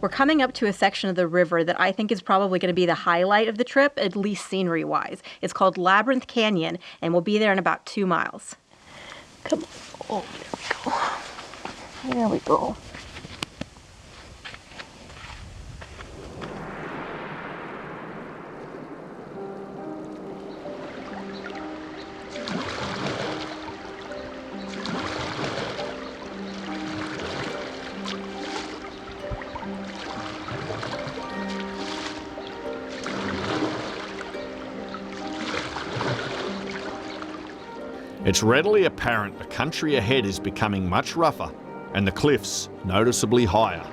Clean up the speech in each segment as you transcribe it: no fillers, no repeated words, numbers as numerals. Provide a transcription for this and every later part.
We're coming up to a section of the river that I think is probably going to be the highlight of the trip, at least scenery-wise. It's called Labyrinth Canyon, and we'll be there in about 2 miles. Come on. Oh, there we go. There we go. It's readily apparent the country ahead is becoming much rougher and the cliffs noticeably higher.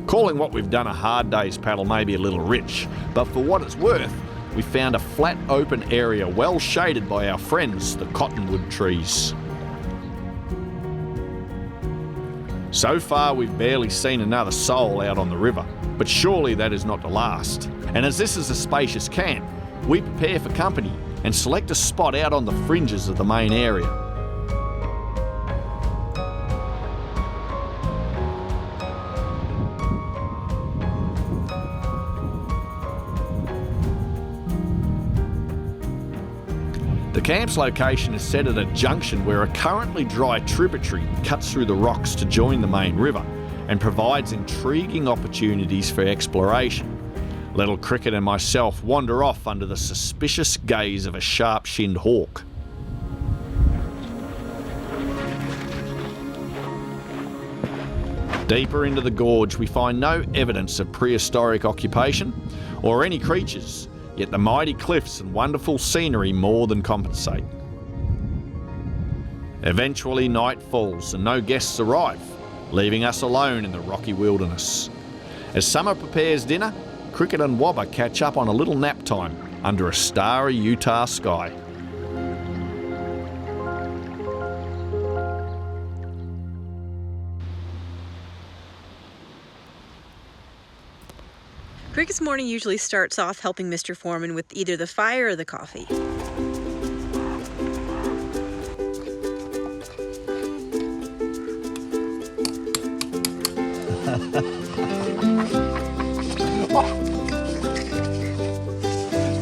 Calling what we've done a hard day's paddle may be a little rich, but for what it's worth, we found a flat open area well shaded by our friends, the cottonwood trees. So far we've barely seen another soul out on the river, but surely that is not the last. And as this is a spacious camp, we prepare for company and select a spot out on the fringes of the main area. The camp's location is set at a junction where a currently dry tributary cuts through the rocks to join the main river and provides intriguing opportunities for exploration. Little Cricket and myself wander off under the suspicious gaze of a sharp-shinned hawk. Deeper into the gorge we find no evidence of prehistoric occupation or any creatures, yet the mighty cliffs and wonderful scenery more than compensate. Eventually night falls and no guests arrive, leaving us alone in the rocky wilderness. As Summer prepares dinner, Cricket and Wobber catch up on a little nap time under a starry Utah sky. Cricket's morning usually starts off helping Mr. Foreman with either the fire or the coffee.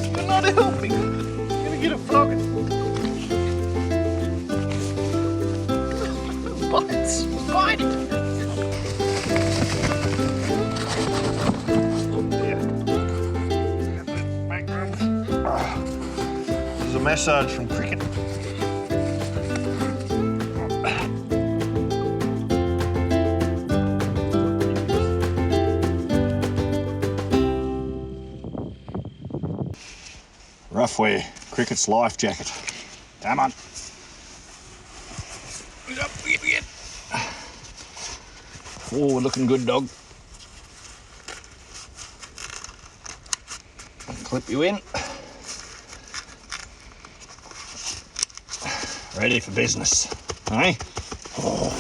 You're not helping. You're gonna get a flogging. Bites. Bite it. This is a massage from Cricket. Rough wear, Cricket's life jacket. Come on. Forward looking good, dog. clip you in. Ready for business, eh? Oh.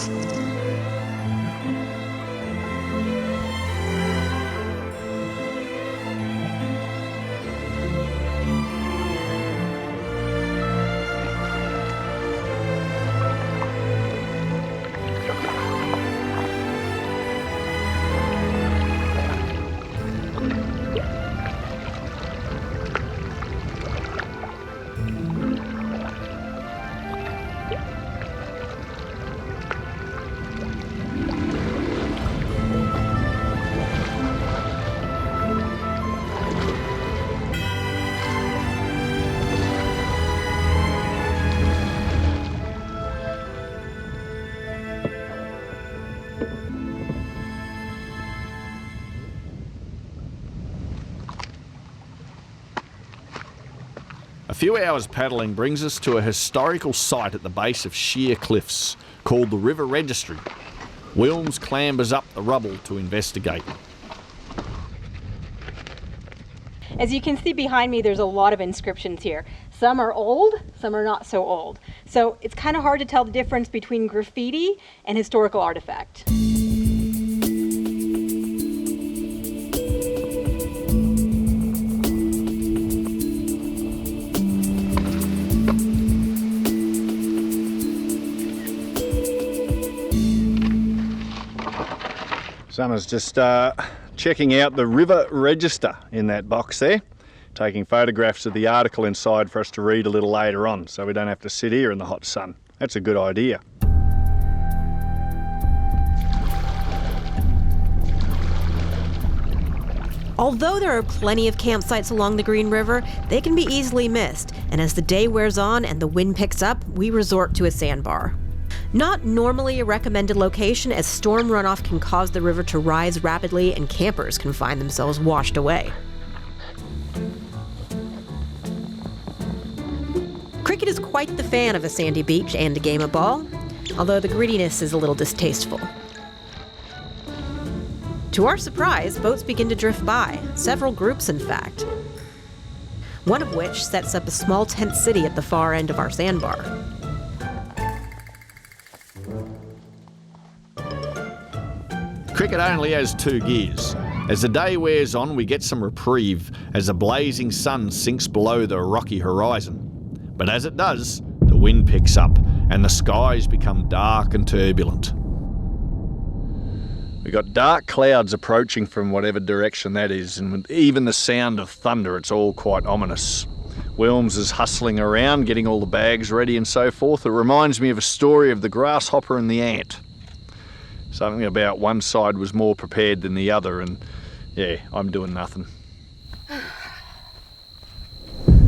A few hours paddling brings us to a historical site at the base of sheer cliffs called the River Registry. Wilms clambers up the rubble to investigate. As you can see behind me, there's a lot of inscriptions here. Some are old, some are not so old. So it's kind of hard to tell the difference between graffiti and historical artifact. Summer's just checking out the River Register in that box there, taking photographs of the article inside for us to read a little later on, so we don't have to sit here in the hot sun. That's a good idea. Although there are plenty of campsites along the Green River, they can be easily missed, and as the day wears on and the wind picks up, we resort to a sandbar. Not normally a recommended location, as storm runoff can cause the river to rise rapidly and campers can find themselves washed away. Cricket is quite the fan of a sandy beach and a game of ball, although the grittiness is a little distasteful. To our surprise, boats begin to drift by, several groups in fact. One of which sets up a small tent city at the far end of our sandbar. Cricket only has two gears. As the day wears on, we get some reprieve as the blazing sun sinks below the rocky horizon. But as it does, the wind picks up and the skies become dark and turbulent. We've got dark clouds approaching from whatever direction that is, and with even the sound of thunder, it's all quite ominous. Wilms is hustling around, getting all the bags ready and so forth. It reminds me of a story of the grasshopper and the ant. Something about one side was more prepared than the other, and yeah, I'm doing nothing.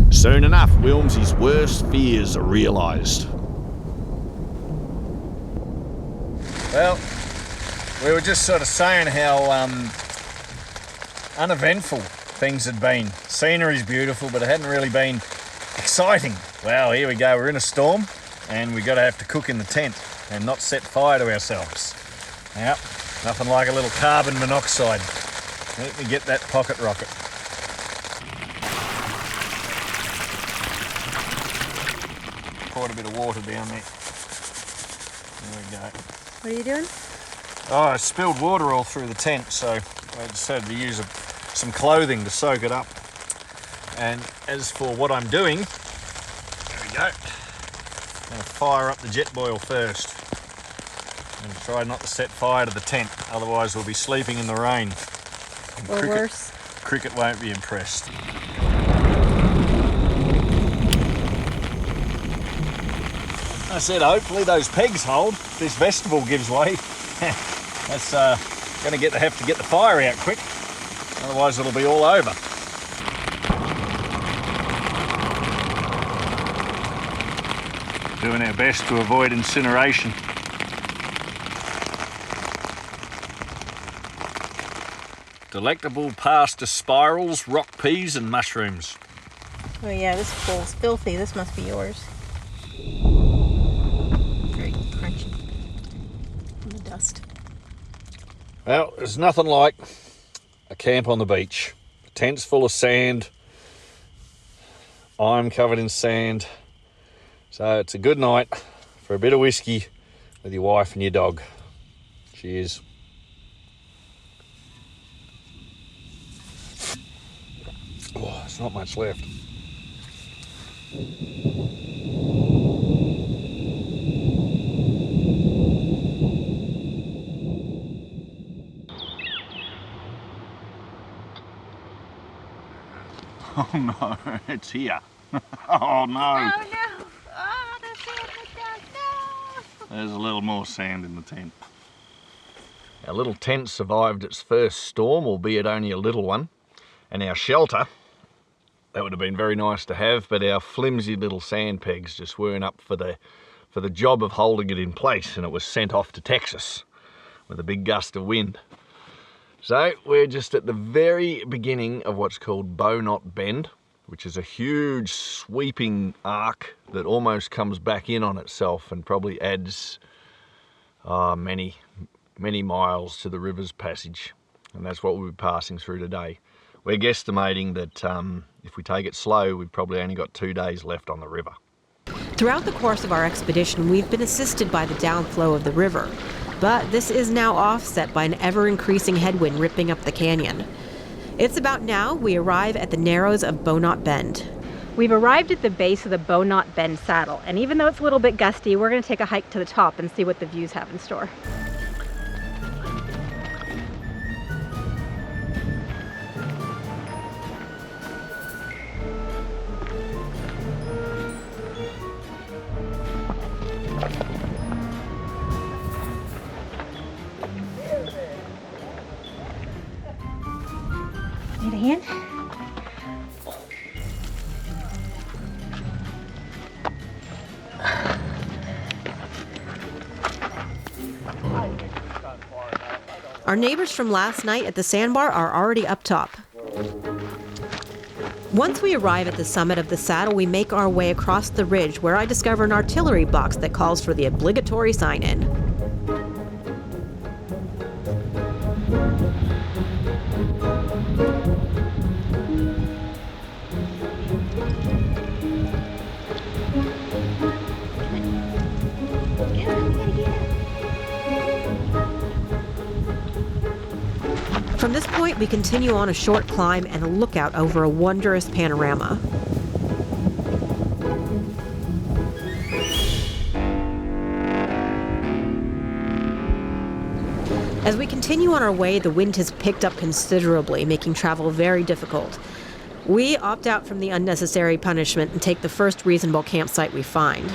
Soon enough, Wilms's worst fears are realised. Well, we were just sort of saying how uneventful things had been. Scenery's beautiful, but it hadn't really been exciting. Well, here we go, we're in a storm, and we've got to have to cook in the tent and not set fire to ourselves. Yep, nothing like a little carbon monoxide. Let me get that pocket rocket. Poured a bit of water down there. There we go. What are you doing? Oh, I spilled water all through the tent, so I decided to use some clothing to soak it up. And as for what I'm doing, there we go. I'm going to fire up the jet boil first. And try not to set fire to the tent, otherwise we'll be sleeping in the rain. And Or worse. Cricket won't be impressed. I said hopefully those pegs hold, if this vegetable gives way. That's going to have to get the fire out quick, otherwise it'll be all over. Doing our best to avoid incineration. Delectable pasta spirals, rock peas and mushrooms. Oh yeah, this bowl's filthy. This must be yours. Very crunchy from the dust. Well, there's nothing like a camp on the beach. The tent's full of sand, I'm covered in sand. So it's a good night for a bit of whiskey with your wife and your dog. Cheers. Oh, there's not much left. Oh no, it's here. Oh no. Oh no! Oh, the sand went down. No! There's a little more sand in the tent. Our little tent survived its first storm, albeit only a little one. And our shelter, that would have been very nice to have, but our flimsy little sand pegs just weren't up for the job of holding it in place, and it was sent off to Texas with a big gust of wind. So we're just at the very beginning of what's called Bow Knot Bend, which is a huge sweeping arc that almost comes back in on itself and probably adds many miles to the river's passage. And that's what we'll be passing through today. We're guesstimating that if we take it slow, we've probably only got 2 days left on the river. Throughout the course of our expedition, we've been assisted by the downflow of the river. But this is now offset by an ever-increasing headwind ripping up the canyon. It's about now we arrive at the narrows of Bow Knot Bend. We've arrived at the base of the Bow Knot Bend saddle, and even though it's a little bit gusty, we're going to take a hike to the top and see what the views have in store. Need a hand? Our neighbors from last night at the sandbar are already up top. Once we arrive at the summit of the saddle, we make our way across the ridge where I discover an artillery box that calls for the obligatory sign-in. From this point, we continue on a short climb and a lookout over a wondrous panorama. As we continue on our way, the wind has picked up considerably, making travel very difficult. We opt out from the unnecessary punishment and take the first reasonable campsite we find.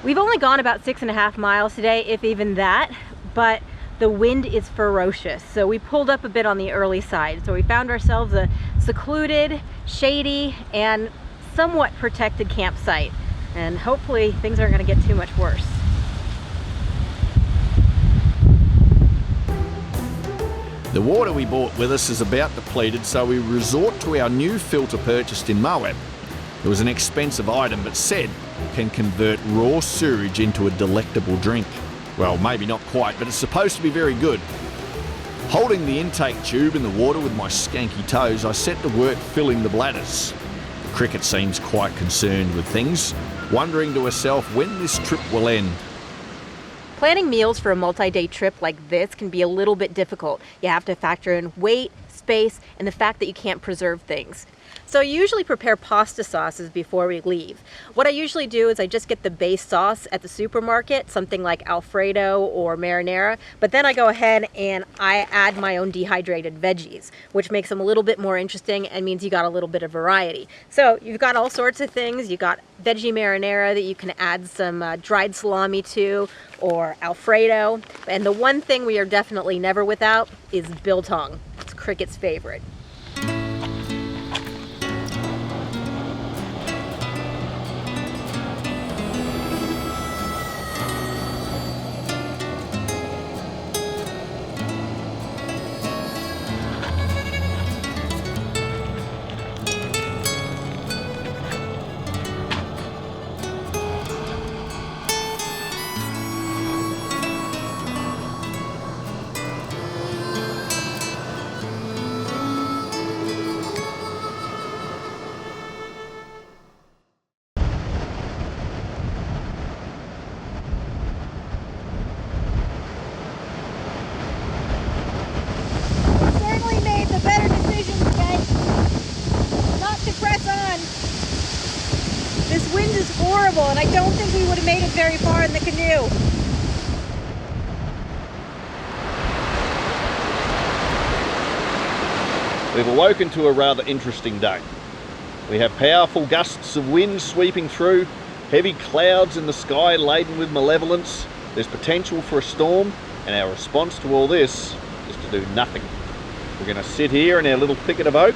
We've only gone about 6.5 miles today, if even that, but the wind is ferocious. So we pulled up a bit on the early side. So we found ourselves a secluded, shady, and somewhat protected campsite. And hopefully things aren't going to get too much worse. The water we brought with us is about depleted, so we resort to our new filter purchased in Moab. It was an expensive item, but said can convert raw sewage into a delectable drink. Well, maybe not quite, but it's supposed to be very good. Holding the intake tube in the water with my skanky toes, I set to work filling the bladders. The cricket seems quite concerned with things, wondering to herself when this trip will end. Planning meals for a multi-day trip like this can be a little bit difficult. You have to factor in weight, space, and the fact that you can't preserve things. So I usually prepare pasta sauces before we leave. What I usually do is I just get the base sauce at the supermarket, something like Alfredo or marinara, but then I go ahead and I add my own dehydrated veggies, which makes them a little bit more interesting and means you got a little bit of variety. So you've got all sorts of things. You got veggie marinara that you can add some dried salami to, or Alfredo. And the one thing we are definitely never without is biltong. It's Cricket's favorite. is horrible, and I don't think we would have made it very far in the canoe. We've awoken to a rather interesting day. We have powerful gusts of wind sweeping through, heavy clouds in the sky laden with malevolence. There's potential for a storm, and our response to all this is to do nothing. We're going to sit here in our little thicket of oak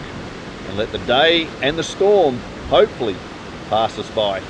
and let the day and the storm, hopefully, pass us by.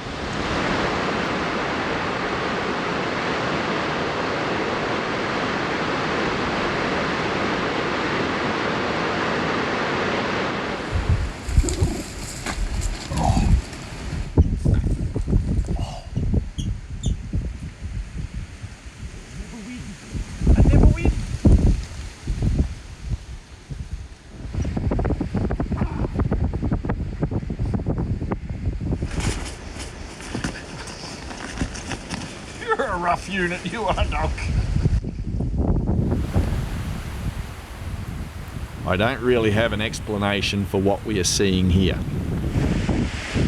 You're a rough unit, you are, Doc. I don't really have an explanation for what we are seeing here.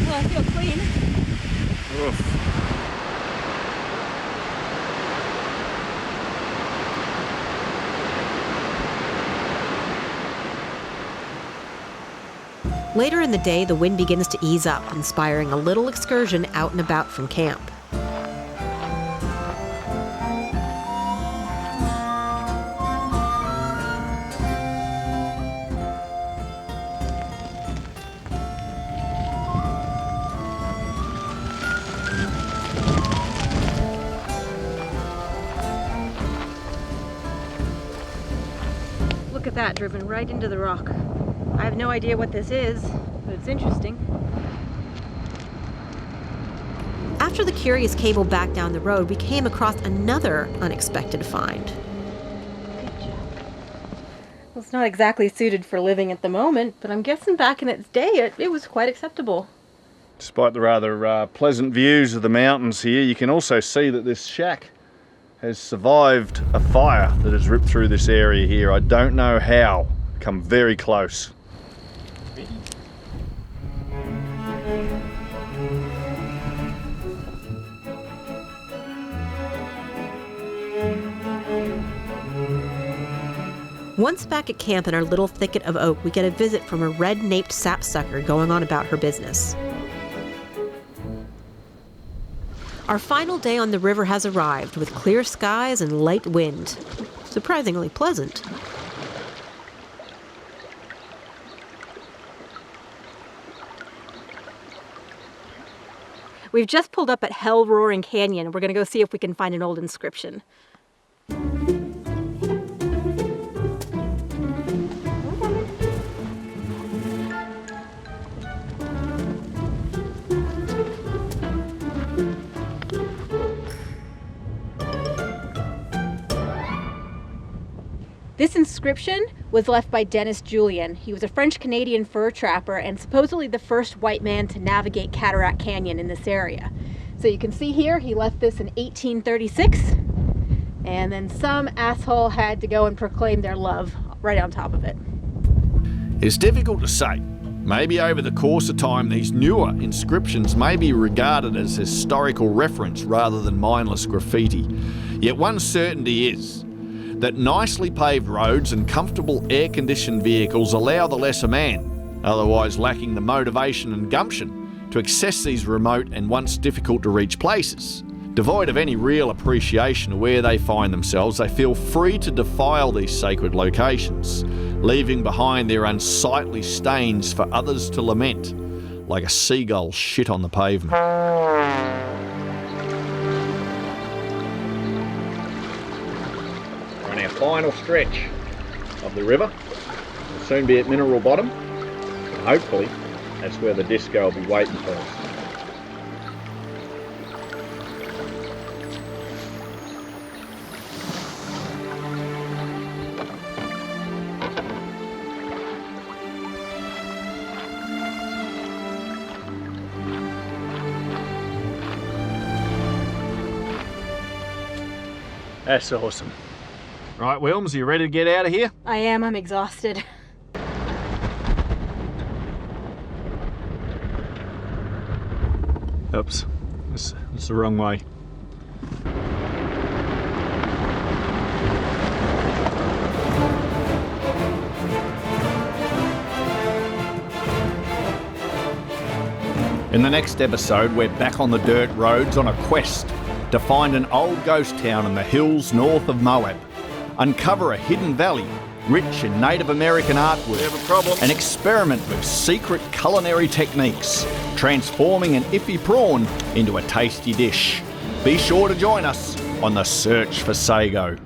Well, I feel clean. Oof. Later in the day, the wind begins to ease up, inspiring a little excursion out and about from camp. Look at that, driven right into the rock. I have no idea what this is, but it's interesting. After the curious cable back down the road, we came across another unexpected find. Good job. Well, it's not exactly suited for living at the moment, but I'm guessing back in its day it was quite acceptable. Despite the rather pleasant views of the mountains here, you can also see that this shack has survived a fire that has ripped through this area here. I don't know how. Come very close. Once back at camp in our little thicket of oak, we get a visit from a red-naped sapsucker going on about her business. Our final day on the river has arrived with clear skies and light wind. Surprisingly pleasant. We've just pulled up at River Canyon. We're going to go see if we can find an old inscription. This inscription was left by Dennis Julien. He was a French-Canadian fur trapper and supposedly the first white man to navigate Cataract Canyon in this area. So you can see here, he left this in 1836, and then some asshole had to go and proclaim their love right on top of it. It's difficult to say. Maybe over the course of time, these newer inscriptions may be regarded as historical reference rather than mindless graffiti. Yet one certainty is that nicely paved roads and comfortable air-conditioned vehicles allow the lesser man, otherwise lacking the motivation and gumption, to access these remote and once difficult to reach places. Devoid of any real appreciation of where they find themselves, they feel free to defile these sacred locations, leaving behind their unsightly stains for others to lament, like a seagull shit on the pavement. On our final stretch of the river, we'll soon be at mineral bottom, and hopefully that's where the disco will be waiting for us. That's awesome. Right, Wilms, you ready to get out of here? I am, I'm exhausted. Oops. It's the wrong way. In the next episode, we're back on the dirt roads on a quest to find an old ghost town in the hills north of Moab, uncover a hidden valley rich in Native American artwork, and experiment with secret culinary techniques, transforming an iffy prawn into a tasty dish. Be sure to join us on the search for Sago.